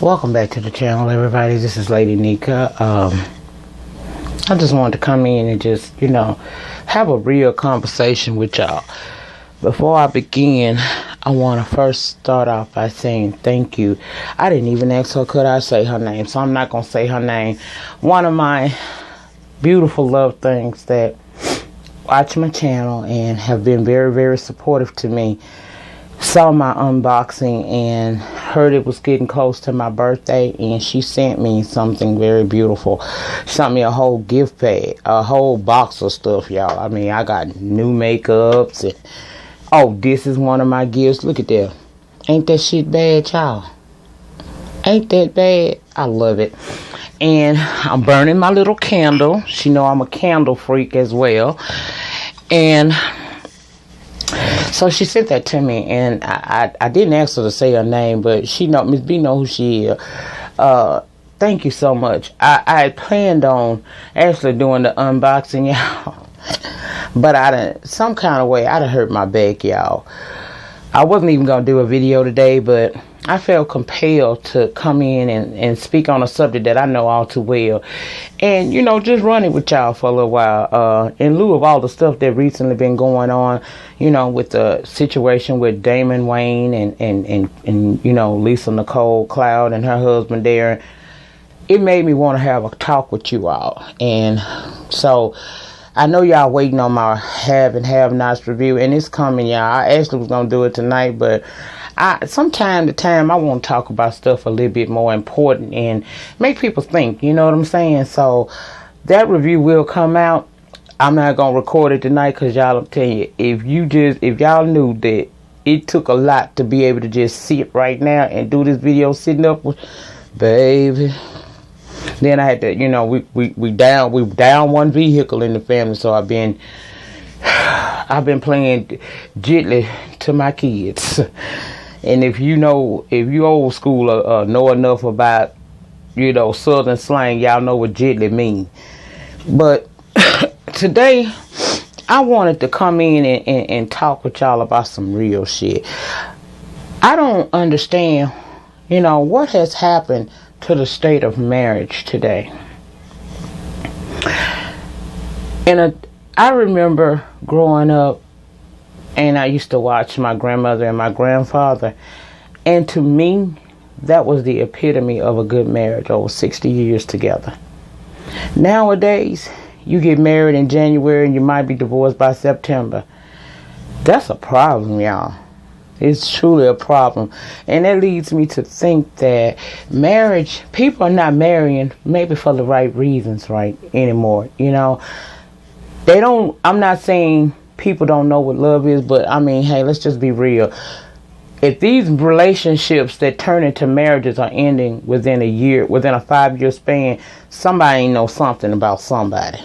Welcome back to the channel, everybody. This is Lady Nika. I just wanted to come in and just, have a real conversation with y'all. Before I begin, I want to first start off by saying thank you. I didn't even ask her could I say her name, so I'm not going to say her name. One of my beautiful love things that watch my channel and have been very, very supportive to me saw my unboxing and heard it was getting close to my birthday, and she sent me something very beautiful. She sent me a whole gift bag, a whole box of stuff, y'all. I mean, I got new makeups and oh, this is one of my gifts. Look at that. Ain't that shit bad, y'all? Ain't that bad? I love it. And I'm burning my little candle. She know I'm a candle freak as well. And so she sent that to me, and I didn't ask her to say her name, but she know, Miss B know who she is. Thank you so much. I had planned on actually doing the unboxing, y'all, but some kind of way I'd have hurt my back, y'all. I wasn't even gonna do a video today, but I felt compelled to come in and speak on a subject that I know all too well, and just run it with y'all for a little while. In lieu of all the stuff that recently been going on, with the situation with Damon Wayne and Lisa Nicole Cloud and her husband Darren, it made me want to have a talk with you all. And so I know y'all waiting on my have and have nots review, and it's coming, y'all. I actually was gonna do it tonight, but from time to time I want to talk about stuff a little bit more important and make people think, you know what I'm saying? So that review will come out. I'm not gonna record it tonight because y'all, I'm telling you, if y'all knew that it took a lot to be able to just sit right now and do this video sitting up, baby. Then I had to, we down one vehicle in the family, so I've been playing gently to my kids. And if you old school know enough about, Southern slang, y'all know what gently mean. But today, I wanted to come in and talk with y'all about some real shit. I don't understand, what has happened to the state of marriage today. And I remember growing up, and I used to watch my grandmother and my grandfather, and to me, that was the epitome of a good marriage, over 60 years together. Nowadays, you get married in January and you might be divorced by September. That's a problem, y'all. It's truly a problem. And that leads me to think that marriage, people are not marrying maybe for the right reasons anymore. I'm not saying people don't know what love is, but I mean, hey, let's just be real. If these relationships that turn into marriages are ending within a year, within a 5-year span, somebody knows something about somebody,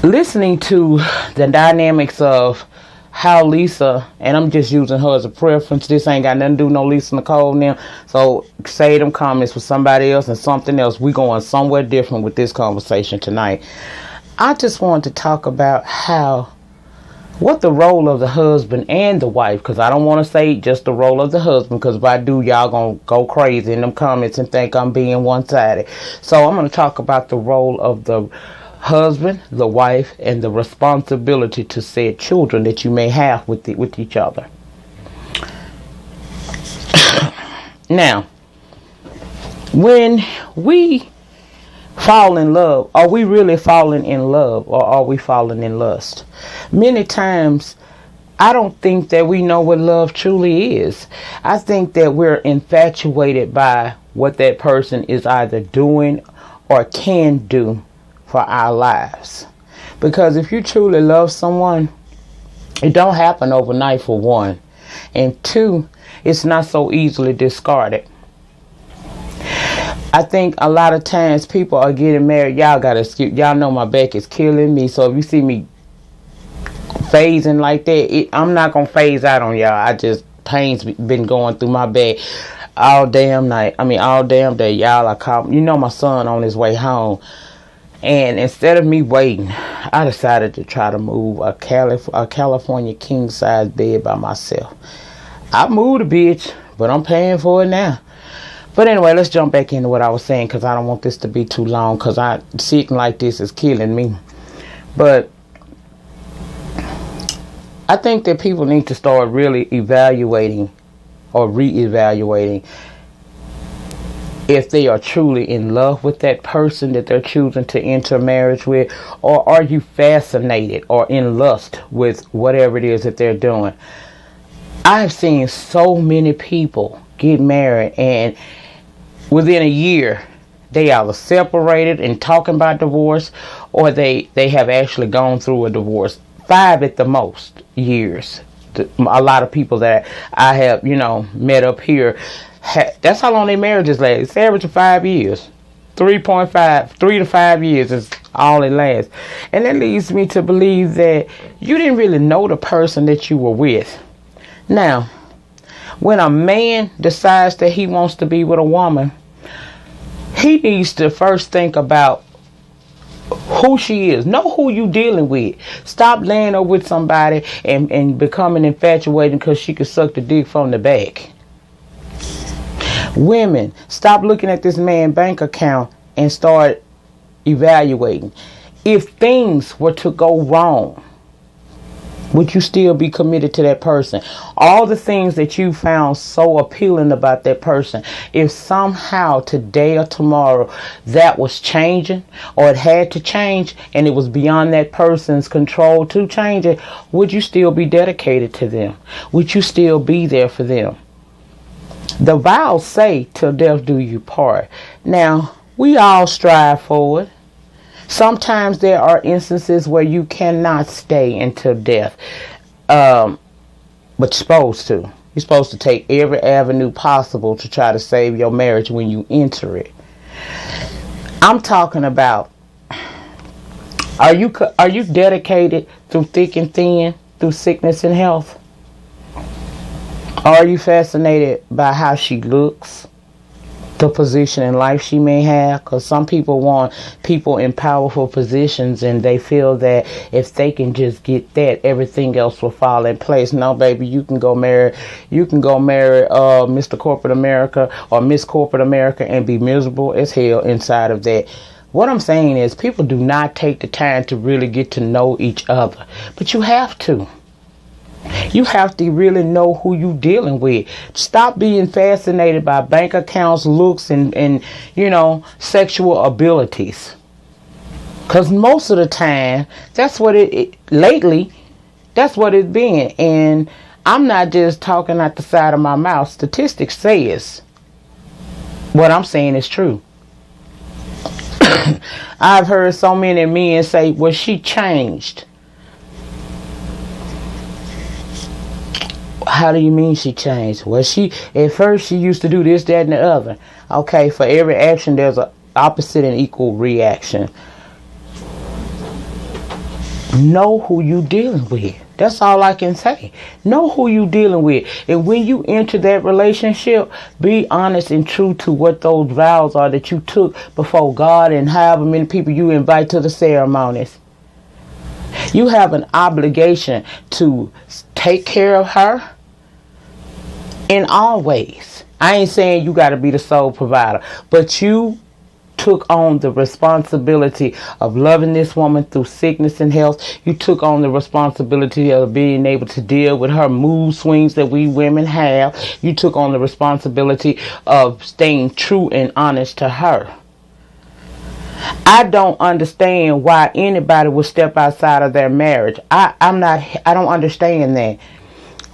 Listening to the dynamics of how Lisa, and I'm just using her as a preference, this ain't got nothing to do with no Lisa Nicole now, so say them comments for somebody else and something else. We going somewhere different with this conversation tonight. I just wanted to talk about what the role of the husband and the wife, because I don't want to say just the role of the husband, because if I do, y'all gonna go crazy in them comments and think I'm being one-sided. So I'm going to talk about the role of the husband, the wife, and the responsibility to said children that you may have with each other. Now, when we fall in love, are we really falling in love, or are we falling in lust? Many times, I don't think that we know what love truly is. I think that we're infatuated by what that person is either doing or can do for our lives. Because if you truly love someone, it don't happen overnight, for one. And two, it's not so easily discarded. I think a lot of times people are getting married. Y'all know my back is killing me. So if you see me phasing like that, I'm not going to phase out on y'all. Pain's been going through my back all damn night. All damn day. Y'all, I call, my son on his way home. And instead of me waiting, I decided to try to move a California king size bed by myself. I moved a bitch, but I'm paying for it now. But anyway, let's jump back into what I was saying, because I don't want this to be too long, because sitting like this is killing me. But I think that people need to start really evaluating or reevaluating if they are truly in love with that person that they're choosing to enter marriage with, or are you fascinated or in lust with whatever it is that they're doing. I've seen so many people get married and within a year they either separated and talking about divorce, or they have actually gone through a divorce. 5 at the most years. A lot of people that I have, met up here, that's how long their marriages last. It's average of 5 years. 3 to 5 years is all it lasts. And that leads me to believe that you didn't really know the person that you were with. Now, when a man decides that he wants to be with a woman, he needs to first think about who she is. Know who you dealing with. Stop laying up with somebody and becoming infatuated because she could suck the dick from the back. Women, stop looking at this man's bank account and start evaluating. If things were to go wrong, would you still be committed to that person? All the things that you found so appealing about that person, if somehow today or tomorrow that was changing, or it had to change and it was beyond that person's control to change it, would you still be dedicated to them? Would you still be there for them? The vows say, till death do you part. Now, we all strive for it. Sometimes there are instances where you cannot stay until death. But you're supposed to. You're supposed to take every avenue possible to try to save your marriage when you enter it. I'm talking about, are you dedicated through thick and thin, through sickness and health? Are you fascinated by how she looks? The position in life she may have, because some people want people in powerful positions and they feel that if they can just get that, everything else will fall in place. No, baby, you can go marry Mr. Corporate America or Miss Corporate America and be miserable as hell inside of that. What I'm saying is, people do not take the time to really get to know each other, but you have to. You have to really know who you're dealing with. Stop being fascinated by bank accounts, looks, and sexual abilities. Because most of the time, that's what lately, that's what it's been. And I'm not just talking out the side of my mouth. Statistics says what I'm saying is true. I've heard so many men say, well, she changed. How do you mean she changed? Well, at first she used to do this, that, and the other. Okay, for every action there's an opposite and equal reaction. Know who you dealing with. That's all I can say. Know who you dealing with. And when you enter that relationship, be honest and true to what those vows are that you took before God and however many people you invite to the ceremonies. You have an obligation to take care of her in all ways. I ain't saying you got to be the sole provider, but you took on the responsibility of loving this woman through sickness and health. You took on the responsibility of being able to deal with her mood swings that we women have. You took on the responsibility of staying true and honest to her. I don't understand why anybody would step outside of their marriage. I don't understand that.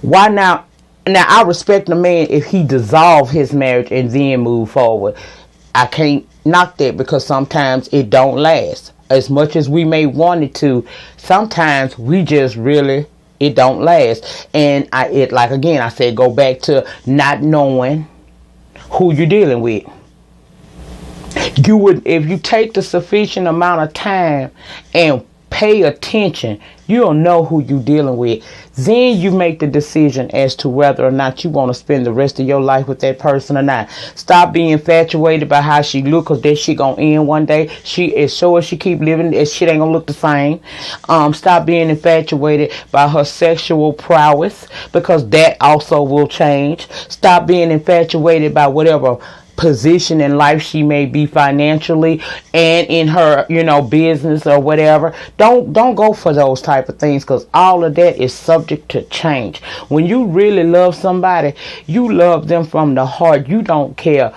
Why now? Now, I respect a man if he dissolve his marriage and then move forward. I can't knock that, because sometimes it don't last. As much as we may want it to, sometimes we just really, it don't last. And I said, go back to not knowing who you're dealing with. You would, if you take the sufficient amount of time and pay attention. You'll know who you're dealing with. Then you make the decision as to whether or not you want to spend the rest of your life with that person or not. Stop being infatuated by how she look, because that shit gonna end one day. She as sure as she keep living, that shit ain't gonna look the same. Stop being infatuated by her sexual prowess, because that also will change. Stop being infatuated by whatever position in life she may be financially and in her, business or whatever. Don't go for those type of things, because all of that is subject to change. When you really love somebody, you love them from the heart. You don't care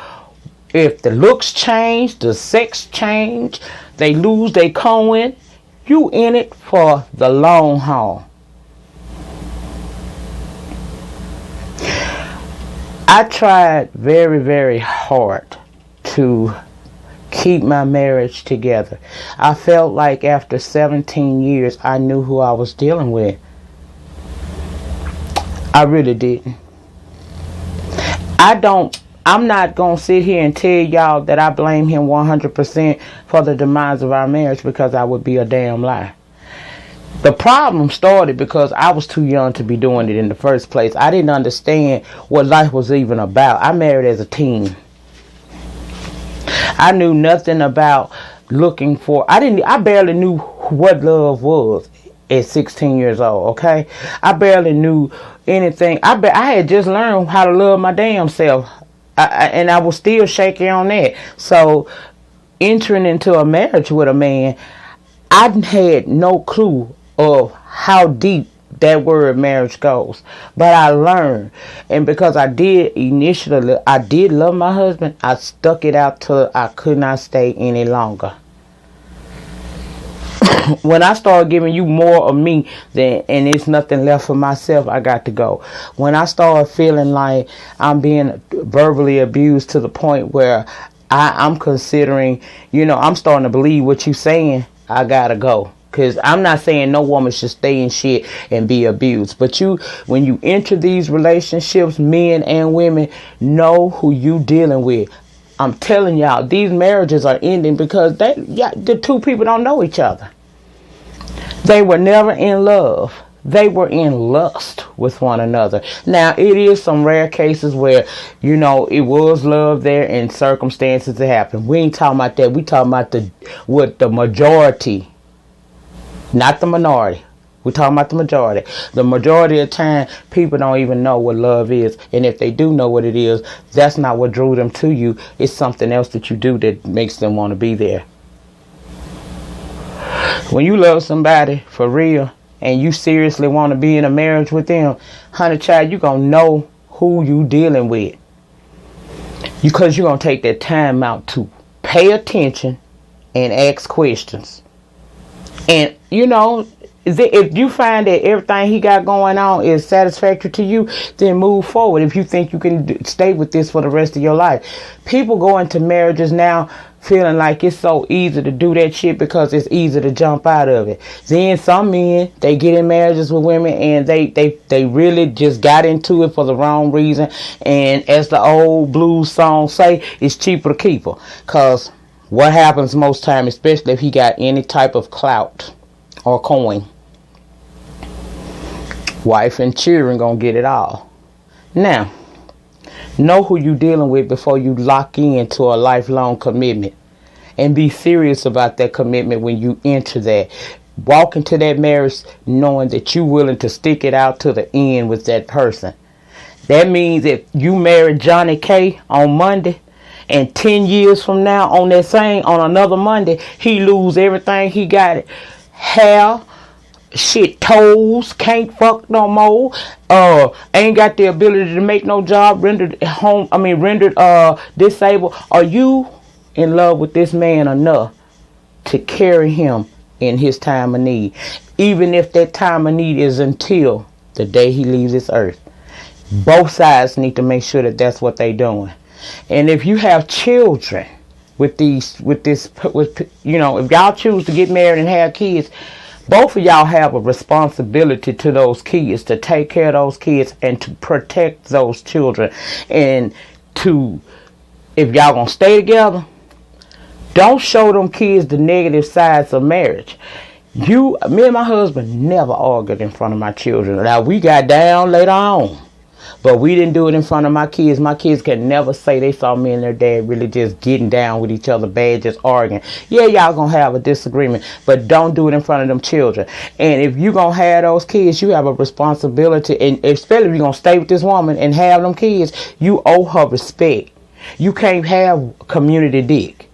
if the looks change, the sex change, they lose their coin. You in it for the long haul. I tried very, very hard to keep my marriage together. I felt like after 17 years, I knew who I was dealing with. I really didn't. I'm not going to sit here and tell y'all that I blame him 100% for the demise of our marriage, because I would be a damn lie. The problem started because I was too young to be doing it in the first place. I didn't understand what life was even about. I married as a teen. I knew nothing about looking for. I barely knew what love was at 16 years old. Okay, I barely knew anything. I had just learned how to love my damn self, and I was still shaky on that. So, entering into a marriage with a man, I had no clue of how deep that word marriage goes. But I learned. And because I did love my husband, I stuck it out till I could not stay any longer. When I started giving you more of me, and it's nothing left for myself, I got to go. When I started feeling like I'm being verbally abused to the point where I'm considering, I'm starting to believe what you're saying, I gotta go. Because I'm not saying no woman should stay in shit and be abused. But when you enter these relationships, men and women, know who you dealing with. I'm telling y'all, these marriages are ending because the two people don't know each other. They were never in love. They were in lust with one another. Now, it is some rare cases where, it was love there and circumstances that happened. We ain't talking about that. We talking about the majority. Not the minority. We're talking about the majority. The majority of the time, people don't even know what love is. And if they do know what it is, that's not what drew them to you. It's something else that you do that makes them want to be there. When you love somebody for real and you seriously want to be in a marriage with them, honey child, you're going to know who you dealing with. Because you're going to take that time out to pay attention and ask questions. And, if you find that everything he got going on is satisfactory to you, then move forward if you think you can stay with this for the rest of your life. People go into marriages now feeling like it's so easy to do that shit because it's easy to jump out of it. Then some men, they get in marriages with women and they really just got into it for the wrong reason. And as the old blues song say, it's cheaper to keep her. Because what happens most time, especially if he got any type of clout or coin, wife and children gonna get it all. Now, know who you dealing with before you lock into a lifelong commitment, and be serious about that commitment when you enter that. Walk into that marriage knowing that you're willing to stick it out to the end with that person. That means if you marry Johnny K on Monday, and 10 years from now on another Monday, he lose everything he got. Hair, shit, toes, can't fuck no more, ain't got the ability to make no job, rendered disabled. Are you in love with this man enough to carry him in his time of need? Even if that time of need is until the day he leaves this earth. Both sides need to make sure that that's what they're doing. And if you have children if y'all choose to get married and have kids, both of y'all have a responsibility to those kids, to take care of those kids and to protect those children. And if y'all gonna stay together, don't show them kids the negative sides of marriage. Me and my husband never argued in front of my children. Now, we got down later on, but we didn't do it in front of my kids. My kids can never say they saw me and their dad really just getting down with each other bad, just arguing. Yeah, y'all gonna have a disagreement, but don't do it in front of them children. And if you gonna have those kids, you have a responsibility, and especially if you're gonna stay with this woman and have them kids, you owe her respect. You can't have community dick,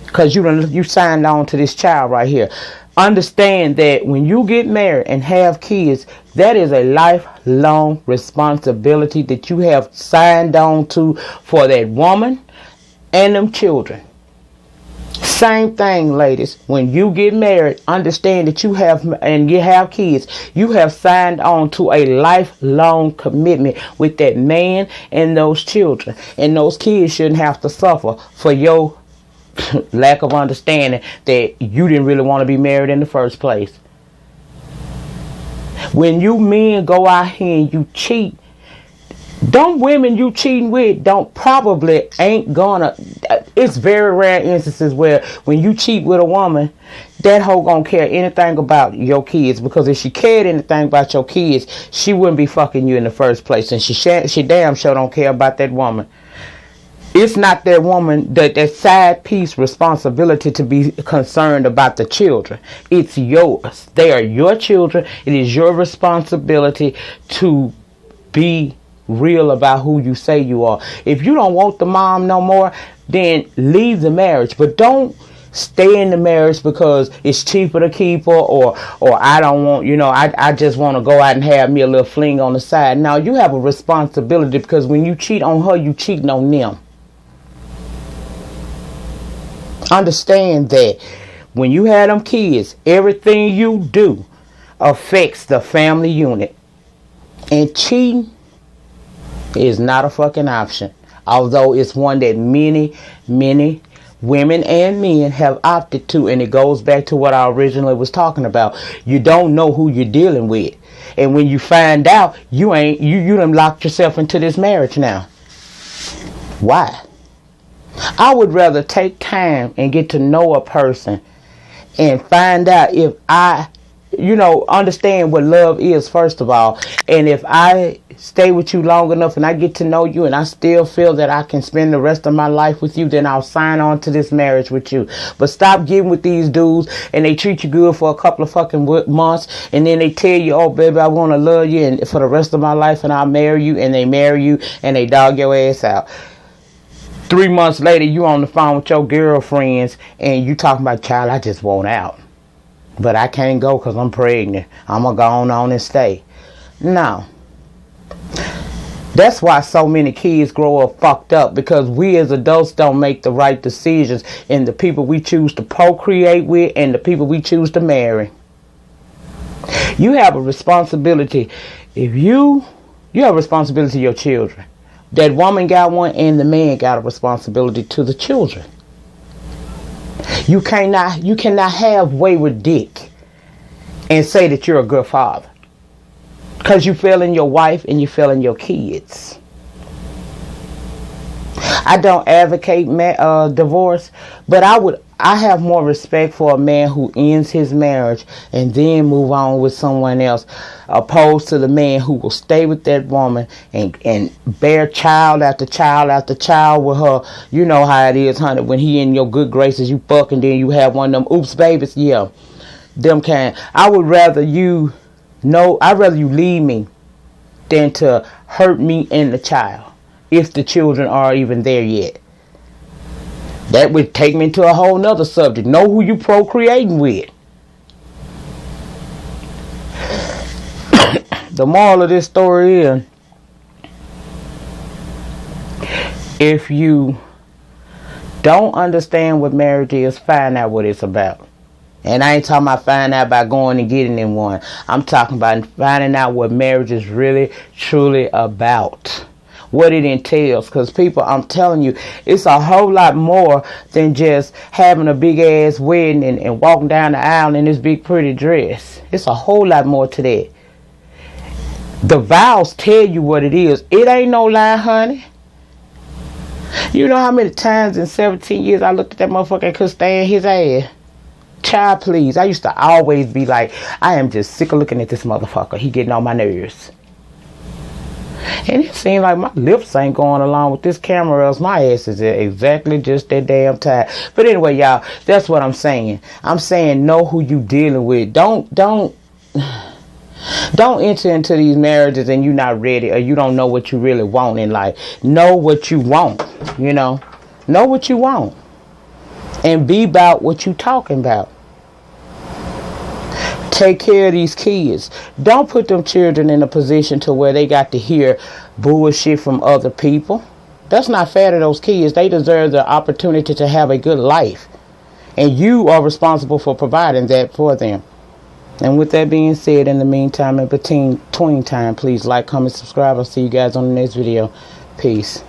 because you signed on to this child right here. Understand that when you get married and have kids, that is a lifelong responsibility that you have signed on to for that woman and them children. Same thing, ladies. When you get married, understand that you have kids. You have signed on to a lifelong commitment with that man and those children. And those kids shouldn't have to suffer for your lack of understanding that you didn't really want to be married in the first place. When you men go out here and you cheat, them women you cheating with ain't gonna. It's very rare instances where when you cheat with a woman, that hoe gonna care anything about your kids, because if she cared anything about your kids, she wouldn't be fucking you in the first place, and she damn sure don't care about that woman. It's not that woman, that side piece responsibility to be concerned about the children. It's yours. They are your children. It is your responsibility to be real about who you say you are. If you don't want the mom no more, then leave the marriage. But don't stay in the marriage because it's cheaper to keep her, or I don't want, I just want to go out and have me a little fling on the side. Now, you have a responsibility, because when you cheat on her, you cheating on them. Understand that when you have them kids, everything you do affects the family unit. And cheating is not a fucking option. Although it's one that many, many women and men have opted to. And it goes back to what I originally was talking about. You don't know who you're dealing with. And when you find out, you done locked yourself into this marriage now. Why? I would rather take time and get to know a person and find out if I, understand what love is, first of all. And if I stay with you long enough and I get to know you and I still feel that I can spend the rest of my life with you, then I'll sign on to this marriage with you. But stop getting with these dudes and they treat you good for a couple of fucking months, and then they tell you, oh baby, I want to love you and for the rest of my life, and I'll marry you, and they marry you and they dog your ass out. 3 months later, you on the phone with your girlfriends and you talking about, child, I just want out, but I can't go because I'm pregnant. I'm going to go on and stay. No. That's why so many kids grow up fucked up, because we as adults don't make the right decisions in the people we choose to procreate with and the people we choose to marry. You have a responsibility. You have a responsibility to your children. That woman got one, and the man got a responsibility to the children. You cannot have wayward dick and say that you're a good father, because you fell in your wife and you fell in your kids. I don't advocate divorce, but I have more respect for a man who ends his marriage and then move on with someone else, opposed to the man who will stay with that woman and bear child after child after child with her. You know how it is, honey, when he in your good graces, you fuck, and then you have one of them oops babies. Yeah, them kind. I'd rather you leave me than to hurt me and the child, if the children are even there yet. That would take me to a whole nother subject. Know who you procreating with. The moral of this story is, if you don't understand what marriage is, find out what it's about. And I ain't talking about finding out by going and getting in one. I'm talking about finding out what marriage is really, truly about. What it entails. Because people, I'm telling you, it's a whole lot more than just having a big ass wedding and walking down the aisle in this big pretty dress. It's a whole lot more to that. The vows tell you what it is. It ain't no lie, honey. You know how many times in 17 years I looked at that motherfucker and couldn't stand his ass. Child, please. I used to always be like, I am just sick of looking at this motherfucker. He getting on my nerves. And it seems like my lips ain't going along with this camera, else my ass is exactly just that damn tired. But anyway, y'all, that's what I'm saying. I'm saying know who you dealing with. Don't enter into these marriages and you're not ready, or you don't know what you really want in life. Know what you want, you know. Know what you want. And be about what you talking about. Take care of these kids. Don't put them children in a position to where they got to hear bullshit from other people. That's not fair to those kids. They deserve the opportunity to have a good life. And you are responsible for providing that for them. And with that being said, in the meantime, in between time, please like, comment, subscribe. I'll see you guys on the next video. Peace.